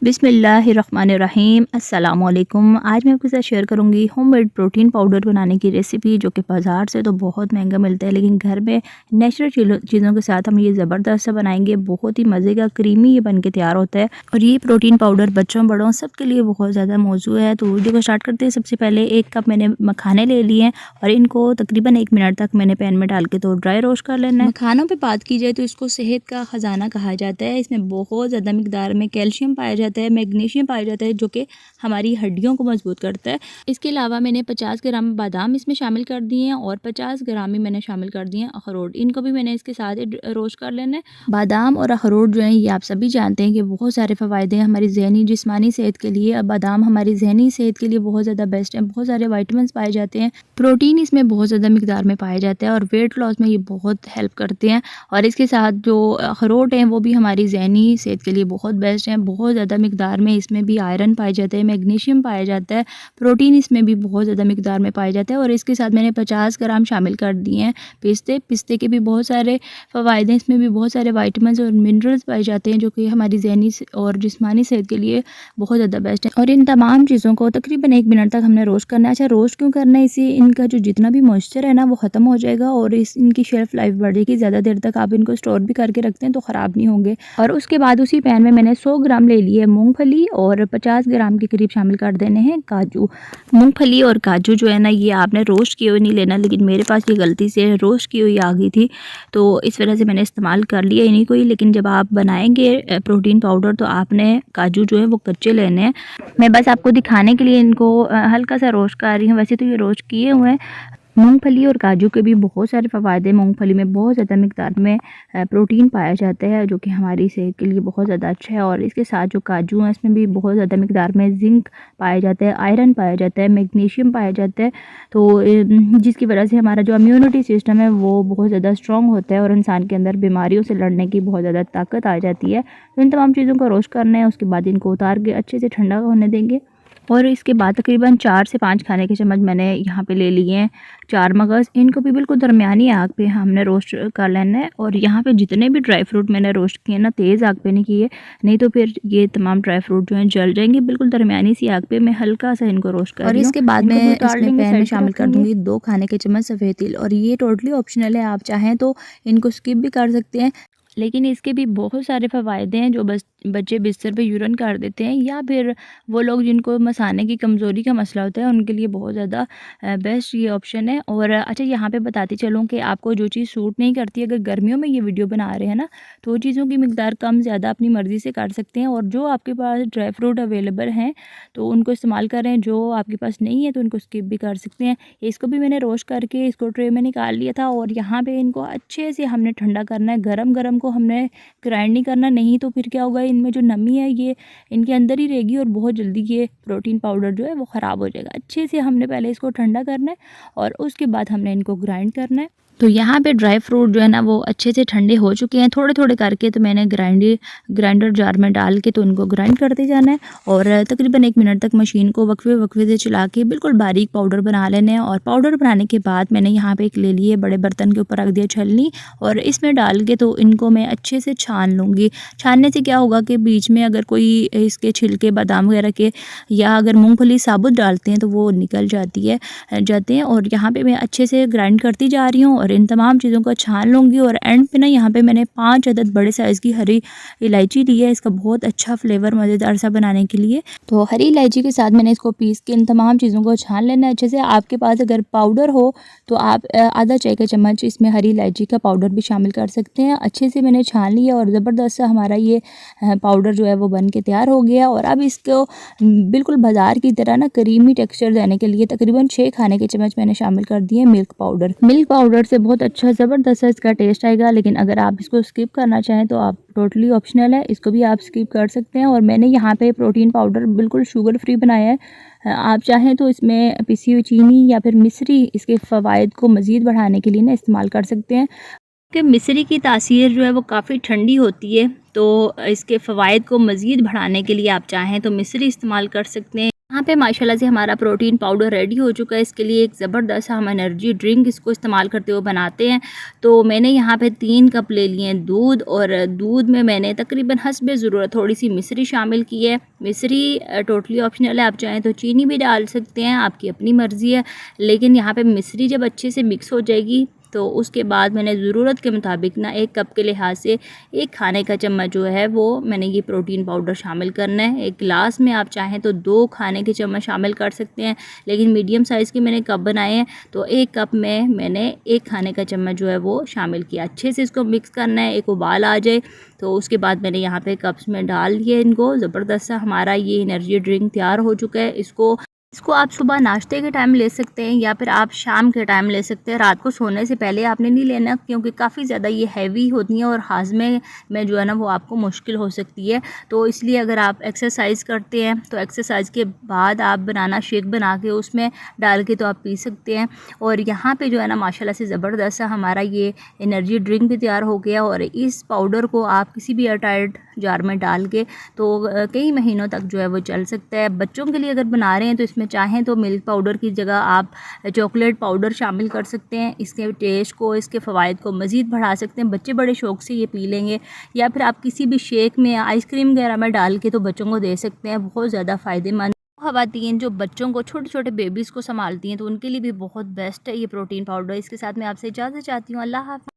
बिस्मिल्लाहिर्रहमानिर्रहीम अस्सलामुअलैकुम। आज मैं आपके साथ शेयर करूंगी होममेड प्रोटीन पाउडर बनाने की रेसिपी, जो कि बाज़ार से तो बहुत महंगा मिलता है, लेकिन घर में नेचुरल चीज़ों के साथ हम ये ज़बरदस्त सा बनाएंगे। बहुत ही मज़े का क्रीमी ये बन के तैयार होता है। और ये प्रोटीन पाउडर बच्चों बड़ों सबके लिए बहुत ज़्यादा मौजू है। तो वीडियो को स्टार्ट करते हैं। सबसे पहले 1 कप मैंने मखाने ले लिए हैं और इनको तकरीबन 1 मिनट तक मैंने पैन में डाल के तो ड्राई रोस्ट कर लेना है। मखानों पर बात की जाए तो इसको सेहत का ख़जाना कहा जाता है। इसमें बहुत ज़्यादा मिकदार में कैल्शियम पाया जाता है, मैग्नीशियम पाया जाता है, जो कि हमारी हड्डियों को मजबूत करता है। इसके अलावा मैंने 50 ग्राम बादाम इसमें शामिल कर दिए हैं और 50 ग्राम ही मैंने शामिल कर दिए हैं अखरोट। इनको भी मैंने इसके साथ रोस्ट कर लेना है। बादाम और अखरोट जो है ये आप सभी जानते हैं कि बहुत सारे फ़वायदे हैं हमारी जहनी जिस्मानी सेहत के लिए। बादाम हमारी जहनी सेहत के लिए बहुत ज़्यादा बेस्ट है। बहुत सारे वाइटामिन पाए जाते हैं, प्रोटीन इसमें बहुत ज़्यादा मिकदार में पाया जाता है और वेट लॉस में ये बहुत हेल्प करते हैं। और इसके साथ जो अखरोट हैं वो भी हमारी जहनी सेहत के लिए बहुत बेस्ट हैं। बहुत ज़्यादा मिकदार में इसमें भी आयरन पाया जाता है, मैग्नीशियम पाया जाता है, प्रोटीन इसमें भी बहुत ज़्यादा मिकदार में पाया जाता है। और इसके साथ मैंने 50 ग्राम शामिल कर दिए हैं पिस्ते के भी बहुत सारे फ़वायदे, इसमें भी बहुत सारे वाइटामिन और मिनरल्स पाए जाते हैं, जो कि हमारी जहनी और जिस्मानी सेहत के लिए बहुत ज़्यादा बेस्ट है। और इन तमाम चीज़ों को तकरीबन 1 मिनट तक हमने रोस्ट करना है। अच्छा, रोस्ट क्यों करना है? इससे इनका जो जितना भी मॉइस्चर है ना वो ख़त्म हो जाएगा और इनकी शेल्फ लाइफ बढ़ जाएगी। ज़्यादा देर तक आप इनको स्टोर भी करके रखते हैं तो ख़राब नहीं होंगे। और उसके बाद उसी पैन में मैंने 100 ग्राम ले लिए मूंगफली और 50 ग्राम के करीब शामिल कर देने हैं काजू। मूंगफली और काजू जो है ना ये आपने रोस्ट किए हुए नहीं लेना, लेकिन मेरे पास ये गलती से रोस्ट की हुई आ गई थी तो इस वजह से मैंने इस्तेमाल कर लिया इन्हीं को ही। लेकिन जब आप बनाएंगे प्रोटीन पाउडर तो आपने काजू जो है वो कच्चे लेने हैं। मैं बस आपको दिखाने के लिए इनको हल्का सा रोस्ट कर रही हूँ। वैसे तो ये रोस्ट किए हुए हैं। मूंगफली और काजू के भी बहुत सारे फ़वायदे। मूंगफली में बहुत ज़्यादा मिकदार में प्रोटीन पाया जाता है, जो कि हमारी सेहत के लिए बहुत ज़्यादा अच्छा है। और इसके साथ जो काजू हैं इसमें भी बहुत ज़्यादा मिकदार में जिंक पाया जाता है, आयरन पाया जाता है, मैग्नीशियम पाया जाता है। तो जिसकी वजह से हमारा जो इम्यूनिटी सिस्टम है वो बहुत ज़्यादा स्ट्रॉन्ग होता है और इंसान के अंदर बीमारियों से लड़ने की बहुत ज़्यादा ताकत आ जाती है। तो इन तमाम चीज़ों को रोस्ट करना है। उसके बाद इनको उतार के अच्छे से ठंडा होने देंगे। और इसके बाद तकरीबन 4 से 5 खाने के चम्मच मैंने यहाँ पे ले लिए हैं चार मगज़। इनको भी बिल्कुल दरमियानी आग पे हमने रोस्ट कर लेना है। और यहाँ पे जितने भी ड्राई फ्रूट मैंने रोस्ट किए ना तेज़ आग पे नहीं किए, नहीं तो फिर ये तमाम ड्राई फ्रूट जो हैं जल जाएंगे। बिल्कुल दरमियानी सी आग पे मैं हल्का सा इनको रोस्ट कर रही हूँ। और इसके बाद मैं इसमें पैन में शामिल कर दूँगी 2 खाने के चम्मच सफ़ेद तिल। और ये टोटली ऑप्शनल है, आप चाहें तो इनको स्किप भी कर सकते हैं, लेकिन इसके भी बहुत सारे फ़वायदे हैं। जो बच्चे बिस्तर पे यूरिन कर देते हैं या फिर वो लोग जिनको मसाने की कमज़ोरी का मसला होता है उनके लिए बहुत ज़्यादा बेस्ट ये ऑप्शन है। और अच्छा, यहाँ पे बताती चलूँ कि आपको जो चीज़ सूट नहीं करती, अगर गर्मियों में ये वीडियो बना रहे हैं ना तो वो चीज़ों की मिकदार कम ज़्यादा अपनी मर्ज़ी से कर सकते हैं। और जो आपके पास ड्राई फ्रूट अवेलेबल हैं तो उनको इस्तेमाल करें, जो आपके पास नहीं है तो उनको स्किप भी कर सकते हैं। इसको भी मैंने रोस्ट करके इसको ट्रे में निकाल लिया था और यहाँ पर इनको अच्छे से हमने ठंडा करना है। गरम गरम को हमने ग्राइंड नहीं करना, नहीं तो फिर क्या होगा, इनमें जो नमी है ये इनके अंदर ही रहेगी और बहुत जल्दी ये प्रोटीन पाउडर जो है वो ख़राब हो जाएगा। अच्छे से हमने पहले इसको ठंडा करना है और उसके बाद हमने इनको ग्राइंड करना है। तो यहाँ पे ड्राई फ्रूट जो है ना वो अच्छे से ठंडे हो चुके हैं थोड़े थोड़े करके। तो मैंने ग्राइंडर जार में डाल के तो उनको ग्राइंड करते जाना है और तकरीबन 1 मिनट तक मशीन को वक्फे से चला के बिल्कुल बारीक पाउडर बना लेने हैं। और पाउडर बनाने के बाद मैंने यहाँ पे एक ले लिए बड़े बर्तन के ऊपर रख दिया छलनी और इसमें डाल के तो इनको मैं अच्छे से छान लूँगी। छानने से क्या होगा कि बीच में अगर कोई इसके छिलके बादाम वगैरह के या अगर मूँगफली साबुत डालते हैं तो वो निकल जाते हैं। और यहाँ पर मैं अच्छे से ग्राइंड करती जा रही हूँ और इन तमाम चीज़ों को छान लूँगी। और एंड पे ना यहाँ पे मैंने 5 अदद बड़े साइज़ की हरी इलायची ली है, इसका बहुत अच्छा फ्लेवर मज़ेदार सा बनाने के लिए। तो हरी इलायची के साथ मैंने इसको पीस के इन तमाम चीज़ों को छान लेना है अच्छे से। आपके पास अगर पाउडर हो तो आप आधा चाय का चम्मच इसमें हरी इलायची का पाउडर भी शामिल कर सकते हैं। अच्छे से मैंने छान लिया और ज़बरदस्त सा हमारा ये पाउडर जो है वो बन के तैयार हो गया। और अब इसको बिल्कुल बाज़ार की तरह ना क्रीमी टेक्सचर देने के लिए तकरीबन 6 खाने के चम्मच मैंने शामिल कर दिए मिल्क पाउडर से बहुत अच्छा ज़बरदस्त इसका टेस्ट आएगा। लेकिन अगर आप इसको स्किप करना चाहें तो आप टोटली ऑप्शनल है, इसको भी आप स्किप कर सकते हैं। और मैंने यहाँ पे प्रोटीन पाउडर बिल्कुल शुगर फ्री बनाया है। आप चाहें तो इसमें पिसी हुई चीनी या फिर मिश्री इसके फ़वायद को मज़ीद बढ़ाने के लिए ना इस्तेमाल कर सकते हैं कि मिश्री की तासीर जो है वो काफ़ी ठंडी होती है। तो इसके फ़वायद को मज़ीद बढ़ाने के लिए आप चाहें तो मिश्री इस्तेमाल कर सकते हैं। यहाँ पे माशाल्लाह से हमारा प्रोटीन पाउडर रेडी हो चुका है। इसके लिए एक ज़बरदस्त हम एनर्जी ड्रिंक इसको इस्तेमाल करते हुए बनाते हैं। तो मैंने यहाँ पे 3 कप ले लिए हैं दूध, और दूध में मैंने तकरीबन हस्बे ज़रूरत थोड़ी-सी मिश्री शामिल की है। मिश्री टोटली ऑप्शनल है, आप चाहें तो चीनी भी डाल सकते हैं, आपकी अपनी मर्ज़ी है। लेकिन यहाँ पे मिश्री जब अच्छे से मिक्स हो जाएगी तो उसके बाद मैंने ज़रूरत के मुताबिक ना 1 कप के लिहाज से 1 खाने का चम्मच जो है वो मैंने ये प्रोटीन पाउडर शामिल करना है। एक गिलास में आप चाहें तो 2 खाने के चम्मच शामिल कर सकते हैं, लेकिन मीडियम साइज़ के मैंने कप बनाए हैं तो 1 कप में मैंने 1 खाने का चम्मच जो है वो शामिल किया। अच्छे से इसको मिक्स करना है, एक उबाल आ जाए तो उसके बाद मैंने यहाँ पे कप्स में डाल दिए इनको। ज़बरदस्त सा हमारा ये एनर्जी ड्रिंक तैयार हो चुका है। इसको आप सुबह नाश्ते के टाइम ले सकते हैं या फिर आप शाम के टाइम ले सकते हैं। रात को सोने से पहले आपने नहीं लेना, क्योंकि काफ़ी ज़्यादा ये हैवी होती हैं और हाजमे में जो है ना वो आपको मुश्किल हो सकती है। तो इसलिए अगर आप एक्सरसाइज करते हैं तो एक्सरसाइज के बाद आप बनाना शेक बना के उसमें डाल के तो आप पी सकते हैं। और यहाँ पे जो है ना माशाल्लाह से ज़बरदस्त सा हमारा ये एनर्जी ड्रिंक भी तैयार हो गया। और इस पाउडर को आप किसी भी एयरटाइट जार में डाल के तो कई महीनों तक जो है वो चल सकता है। बच्चों के लिए अगर बना रहे हैं तो इसमें चाहें तो मिल्क पाउडर की जगह आप चॉकलेट पाउडर शामिल कर सकते हैं। इसके टेस्ट को, इसके फ़वाइद को मज़ीद बढ़ा सकते हैं। बच्चे बड़े शौक़ से ये पी लेंगे। या फिर आप किसी भी शेक में, आइसक्रीम वगैरह में डाल के तो बच्चों को दे सकते हैं, बहुत ज़्यादा फ़ायदेमंद। ख़वातीन जो बच्चों को, छोटे छोटे बेबीज़ को संभालती हैं तो उनके लिए भी बहुत बेस्ट है ये प्रोटीन पाउडर। इसके साथ मैं आपसे इजाज़त चाहती हूँ। अल्लाह हाफ़िज़।